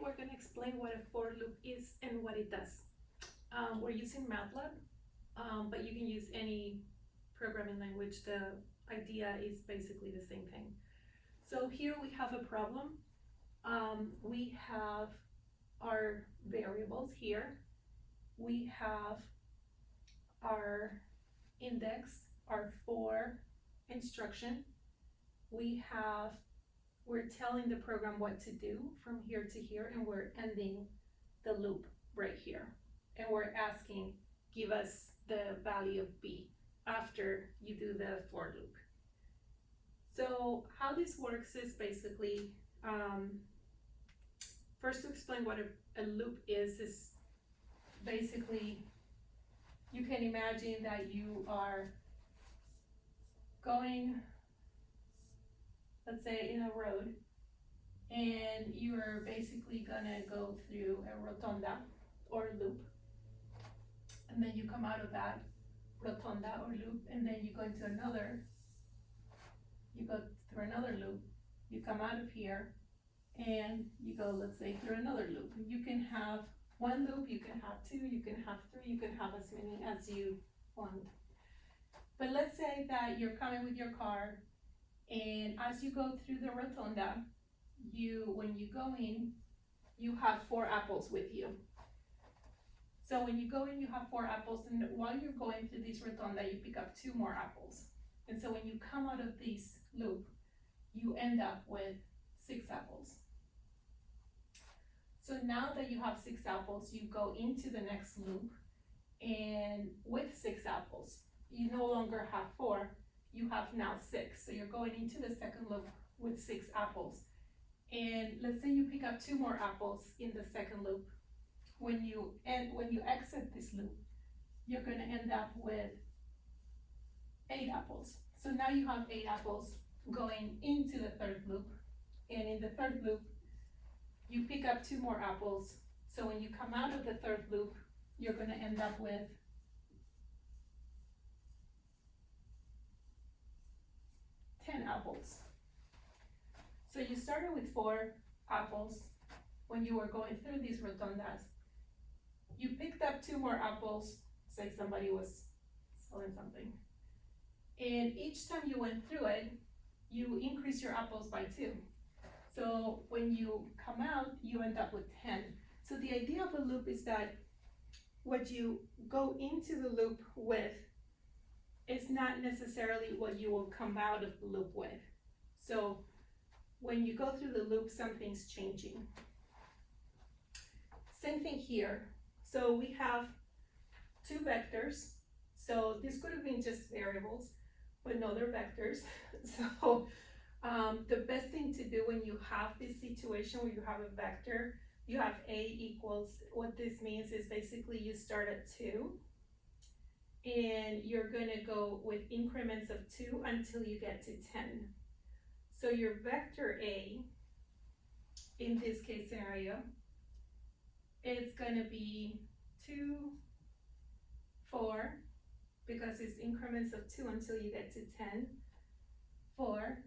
we're going to explain what a for loop is and what it does. We're using MATLAB, but you can use any programming language. The idea is basically the same thing. So here we have a problem. We have our variables here. We have our index, our for instruction. We're telling the program what to do from here to here, and we're ending the loop right here. And we're asking, give us the value of b after you do the for loop. So how this works is basically, first to explain what a loop is basically, you can imagine that you are going, let's say, in a road, and you're basically gonna go through a rotunda or loop, and then you come out of that rotunda or loop, and then you go into another, you go through another loop, you come out of here, and you go, let's say, through another loop. You can have one loop, you can have two, you can have three, you can have as many as you want. But let's say that you're coming with your car, and as you go through the rotunda, when you go in, you have 4 apples with you. So when you go in, you have 4 apples, and while you're going through this rotunda, you pick up 2 more apples. And so when you come out of this loop, you end up with 6 apples. So now that you have 6 apples, you go into the next loop, and with 6 apples, you no longer have 4, you have now 6. So you're going into the second loop with 6 apples. And let's say you pick up 2 more apples in the second loop. When you exit this loop, you're going to end up with 8 apples. So now you have 8 apples going into the third loop, and in the third loop, you pick up 2 more apples. So when you come out of the third loop, you're going to end up with 10 apples. So you started with 4 apples when you were going through these rotundas. You picked up 2 more apples, say somebody was selling something. And each time you went through it, you increase your apples by 2. So when you come out, you end up with 10. So the idea of a loop is that what you go into the loop with is not necessarily what you will come out of the loop with. So when you go through the loop, something's changing. Same thing here. So we have 2 vectors. So this could have been just variables, but no, they're vectors. So the best thing to do when you have this situation where you have a vector, you have a equals, what this means is basically you start at 2, and you're gonna go with increments of 2 until you get to 10. So your vector A, in this case scenario, it's gonna be 2, 4, because it's increments of 2 until you get to 10, 4,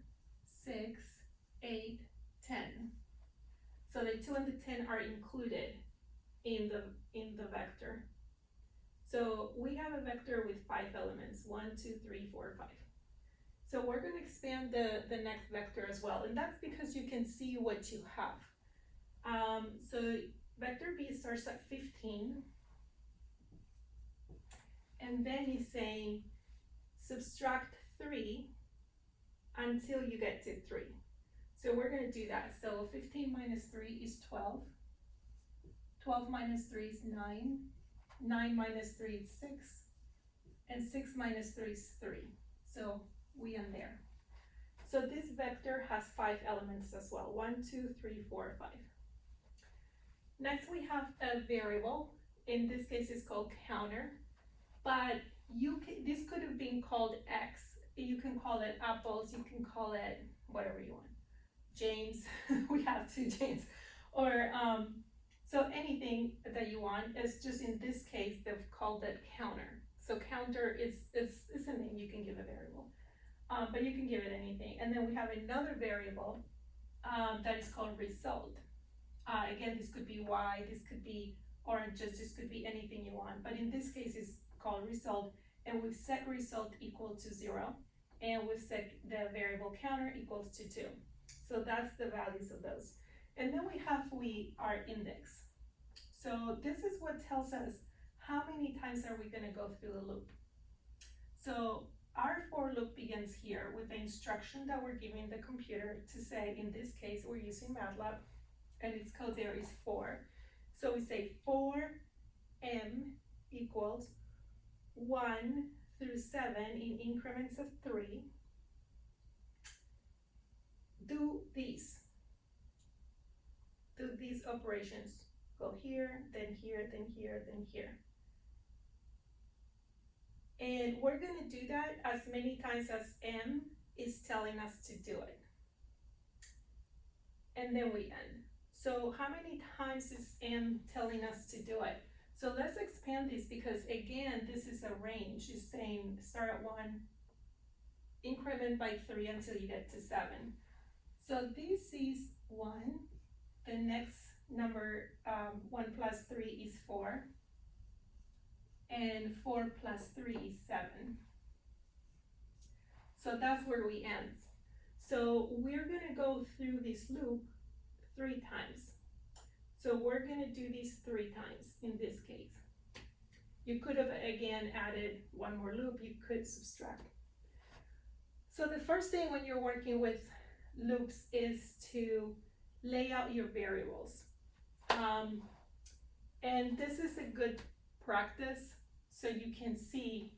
6, 8, 10. So the 2 and the 10 are included in the vector. So we have a vector with 5 elements, 1, 2, 3, 4, 5. So we're going to expand the next vector as well, and that's because you can see what you have. So vector B starts at 15, and then he's saying subtract 3 until you get to 3. So we're going to do that. So 15 minus 3 is 12. 12 minus 3 is 9. 9 minus 3 is 6. And 6 minus 3 is 3. So we end there. So this vector has 5 elements as well. 1, 2, 3, 4, 5. Next we have a variable. In this case it's called counter. But this could have been called X. You can call it apples, you can call it whatever you want. James, we have 2 James. Or so anything that you want. It's just in this case they've called it counter. So counter is a name you can give a variable. But you can give it anything. And then we have another variable that is called result. Again, this could be Y, this could be oranges, this could be anything you want, but in this case it's called result, and we've set result equal to 0, and we've set the variable counter equals to 2. So that's the values of those. And then we have our index. So this is what tells us how many times are we gonna go through the loop. So our for loop begins here with the instruction that we're giving the computer to say, in this case, we're using MATLAB, and its code there is for. So we say for m equals 1 through 7 in increments of 3, do these operations. Go here, then here, then here, then here. And we're gonna do that as many times as m is telling us to do it. And then we end. So how many times is m telling us to do it? So let's expand this, because again, this is a range. It's saying start at 1, increment by 3 until you get to 7. So this is 1, the next number, 1 plus 3 is 4, and 4 plus 3 is 7. So that's where we end. So we're gonna go through this loop 3 times. So we're gonna do these 3 times in this case. You could have again added one more loop, you could subtract. So the first thing when you're working with loops is to lay out your variables. And this is a good practice so you can see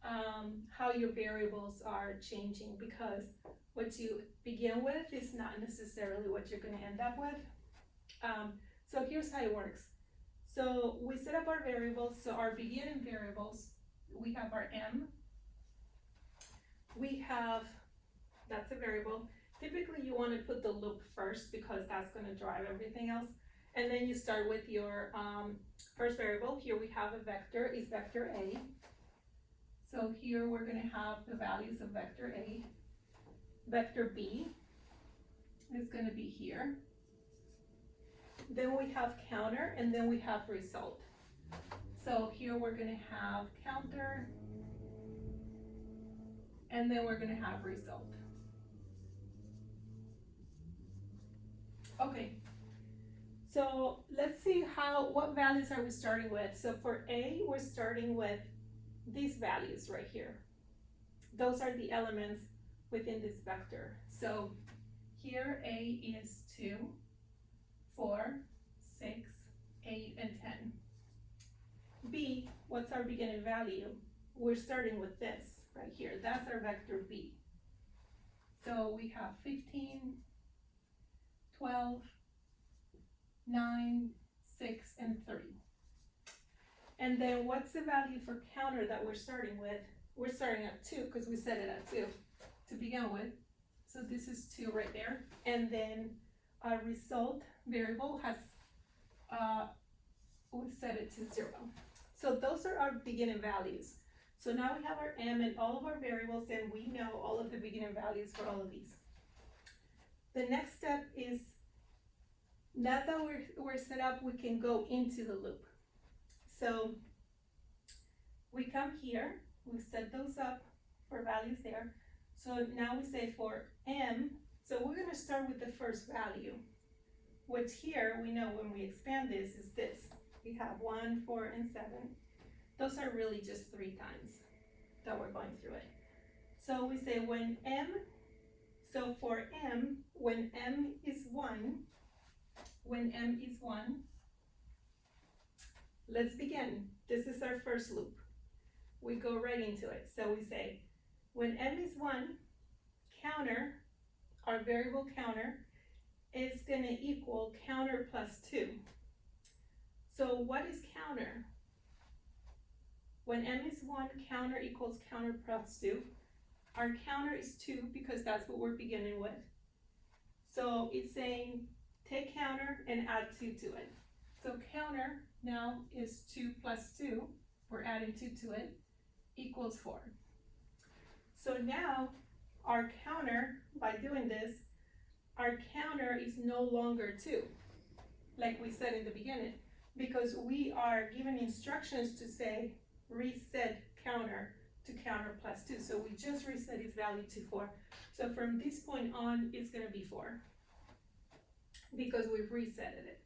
how your variables are changing, because what you begin with is not necessarily what you're going to end up with. So here's how it works. So we set up our variables. So our beginning variables, we have our m. We have, that's a variable. Typically you want to put the loop first because that's going to drive everything else. And then you start with your first variable. Here we have a vector, is vector A. So here we're going to have the values of vector A. Vector B is going to be here. Then we have counter, and then we have result. So here we're going to have counter, and then we're going to have result. Okay, so let's see what values are we starting with. So for A, we're starting with these values right here. Those are the elements within this vector. So here A is 2, 4, 6, 8, and 10. B, what's our beginning value? We're starting with this right here. That's our vector B. So we have 15, 12, 9, 6, and 3. And then what's the value for counter that we're starting with? We're starting at 2 because we set it at 2 to begin with. So this is 2 right there. And then our result variable has, we've set it to 0. So those are our beginning values. So now we have our m and all of our variables, and we know all of the beginning values for all of these. The next step is, now that we're set up, we can go into the loop. So we come here, we set those up for values there. So now we say for m, so we're going to start with the first value, which here we know when we expand this is this. We have 1, 4, and 7. Those are really just 3 times that we're going through it. So we say when m, so for m, when m is 1, let's begin. This is our first loop. We go right into it. So we say, when m is 1, counter, our variable counter, is going to equal counter plus 2. So what is counter? When m is 1, counter equals counter plus 2. Our counter is 2 because that's what we're beginning with. So it's saying take counter and add 2 to it. So counter now is 2 plus 2, we're adding 2 to it, equals 4. So now our counter, by doing this, our counter is no longer 2. like we said in the beginning, because we are given instructions to say reset counter to counter plus 2. So we just reset its value to 4. So from this point on, it's going to be 4 because we've reset it.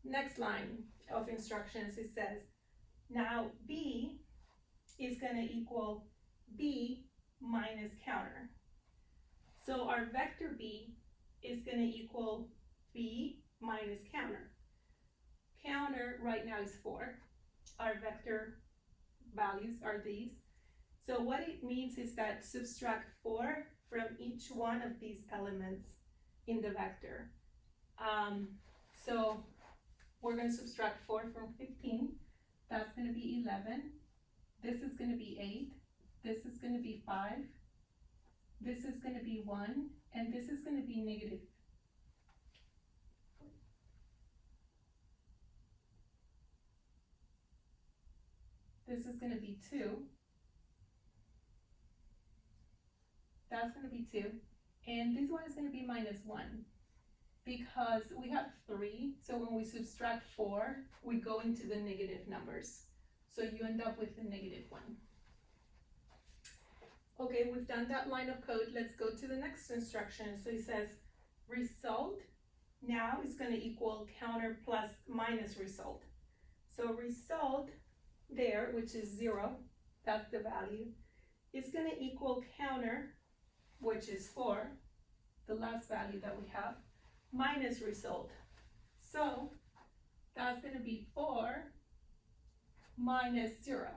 Next line of instructions, it says, now B is going to equal B minus counter. So our vector B is going to equal B minus counter. Counter right now is 4. Our vector values are these. So what it means is that subtract 4 from each one of these elements in the vector. So we're going to subtract 4 from 15. That's going to be 11. This is going to be 8. This is going to be 5. This is going to be 1. And this is going to be negative. This is going to be 2. That's going to be 2. And this one is going to be minus 1. Because we have 3, so when we subtract 4, we go into the negative numbers. So you end up with a negative 1. Okay, we've done that line of code. Let's go to the next instruction. So it says result now is going to equal counter plus minus result. So result there, which is 0, that's the value, is going to equal counter, which is 4, the last value that we have, minus result. So that's going to be 4 minus 0.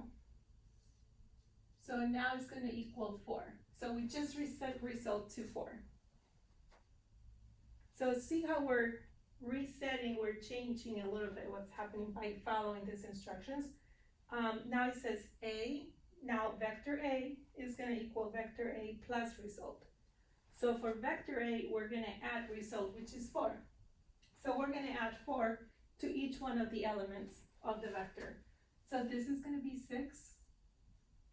So now it's going to equal 4. So we just reset result to 4. So see how we're resetting, we're changing a little bit what's happening by following these instructions. Now it says A, now vector A is going to equal vector A plus result. So for vector A, we're going to add result, which is 4. So we're going to add 4 to each one of the elements of the vector. So this is going to be 6.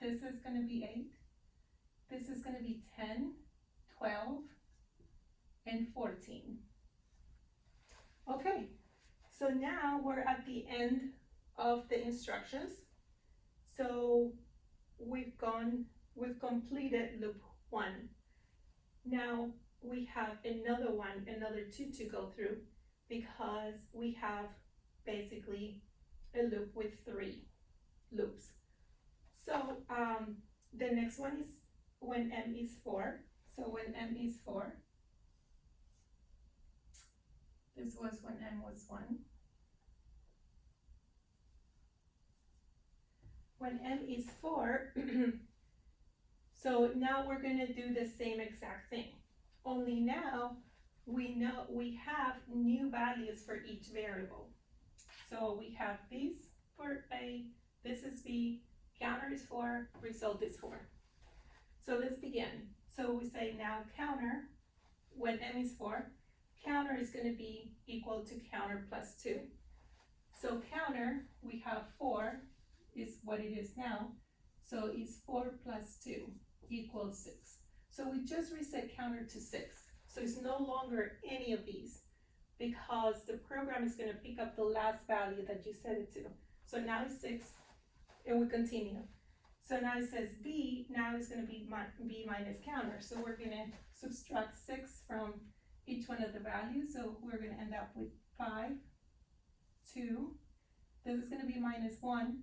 This is going to be 8. This is going to be 10, 12, and 14. Okay, so now we're at the end of the instructions. So we've completed loop 1. Now we have another 2 to go through because we have basically a loop with 3 loops. So the next one is when m is 4. So when m is 4, this was when m was 1. When m is 4, so now we're going to do the same exact thing. Only now we know we have new values for each variable. So we have these for A, this is B, counter is 4, result is 4. So let's begin. So we say now counter, when m is 4, counter is going to be equal to counter plus 2. So counter, we have 4 is what it is now. So it's 4 plus 2 equals 6. So we just reset counter to 6. So it's no longer any of these because the program is going to pick up the last value that you set it to. So now it's 6 and we continue. So now it says B, now it's going to be B minus counter. So we're going to subtract 6 from each one of the values. So we're going to end up with 5, 2. This is going to be minus 1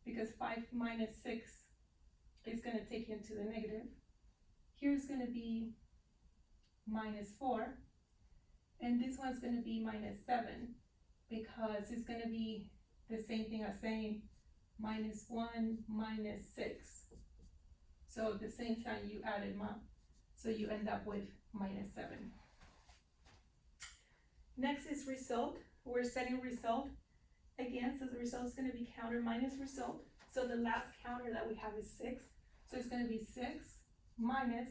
because 5 minus 6 is going to take you into the negative. Here's going to be minus 4. And this one's going to be minus 7 because it's going to be the same thing as saying minus 1 minus 6. So the same sign you added them up. So you end up with minus 7. Next is result. We're setting result. Again, so the result is going to be counter minus result. So the last counter that we have is 6. So it's going to be 6 minus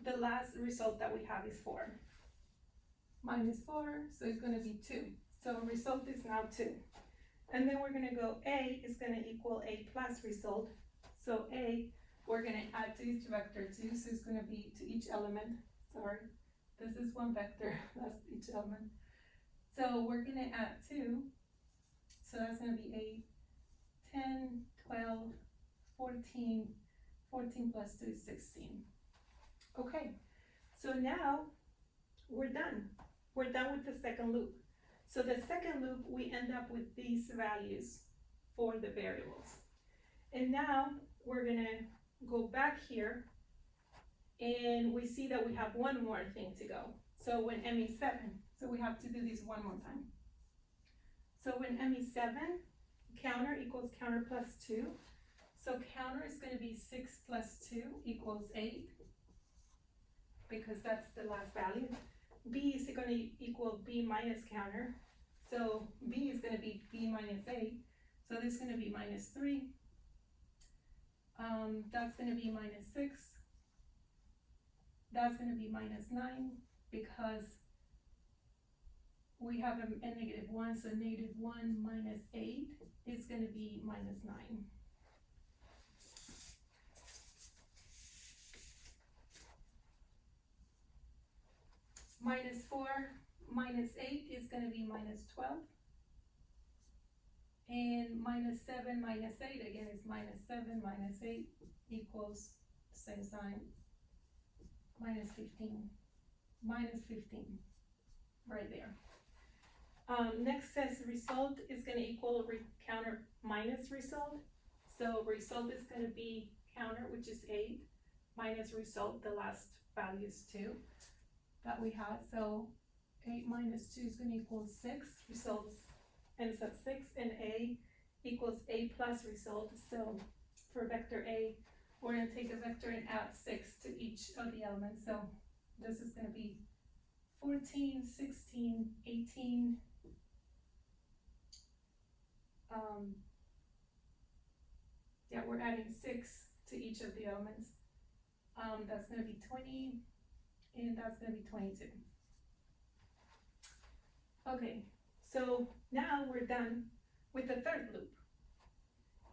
the last result that we have is 4. Minus 4, so it's going to be 2. So result is now 2. And then we're going to go A is going to equal A plus result. So A, we're going to add to each vector 2. So it's going to be to each element. Sorry, this is one vector, that's each element. So we're gonna add 2, so that's gonna be 8, 10, 12, 14, 14 plus 2 is 16. Okay, so now we're done. We're done with the second loop. So the second loop, we end up with these values for the variables. And now we're gonna go back here and we see that we have one more thing to go. So when m is 7, so we have to do this one more time. So when m is 7, counter equals counter plus 2. So counter is gonna be 6 plus 2 equals 8, because that's the last value. B is gonna equal B minus counter. So B is gonna be B minus 8. So this is gonna be minus 3. That's gonna be minus 6. That's gonna be minus 9, because we have a negative 1, so negative 1 minus 8 is gonna be minus 9. Minus 4 minus 8 is gonna be minus 12. And minus 7 minus 8, again, is minus 7 minus 8 equals same sign, minus 15. Minus 15, right there. Next says result is gonna equal counter minus result. So result is gonna be counter, which is 8, minus result, the last value is 2 that we had. So 8 minus 2 is gonna equal 6, results ends at 6, and A equals A plus result. So for vector A, we're gonna take a vector and add 6 to each of the elements. So this is gonna be 14, 16, 18, we're adding 6 to each of the elements. That's gonna be 20, and that's gonna be 22. Okay, so now we're done with the third loop.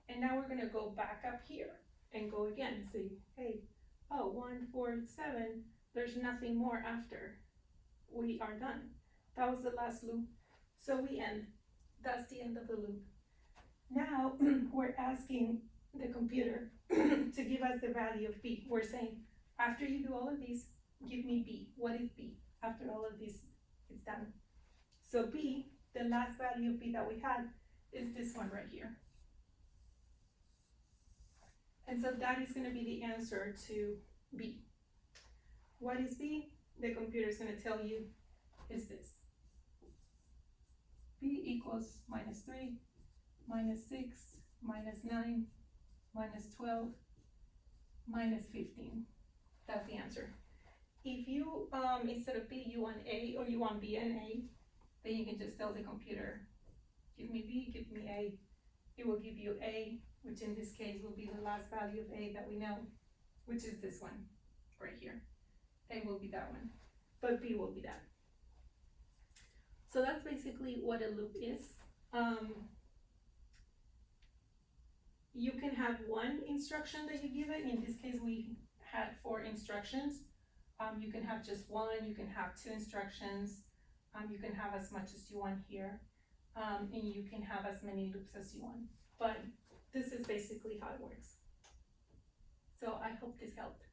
And now we're gonna go back up here and go again and see, hey, 1, 4, 7, there's nothing more after. We are done. That was the last loop. So we end. That's the end of the loop. Now we're asking the computer to give us the value of B. We're saying, after you do all of these, give me B. What is B? After all of this is done. So B, the last value of B that we had, is this one right here. And so that is gonna be the answer to B. What is B? The computer is gonna tell you is this. B equals minus 3, minus 6, minus 9, minus 12, minus 15. That's the answer. If you, instead of B, you want A, or you want B and A, then you can just tell the computer, give me B, give me A. It will give you A, which in this case will be the last value of A that we know, which is this one right here. A will be that one, but B will be that. So that's basically what a loop is. You can have one instruction that you give it. In this case, we had 4 instructions. You can have just one, you can have 2 instructions. You can have as much as you want here. And you can have as many loops as you want. But this is basically how it works. So I hope this helped.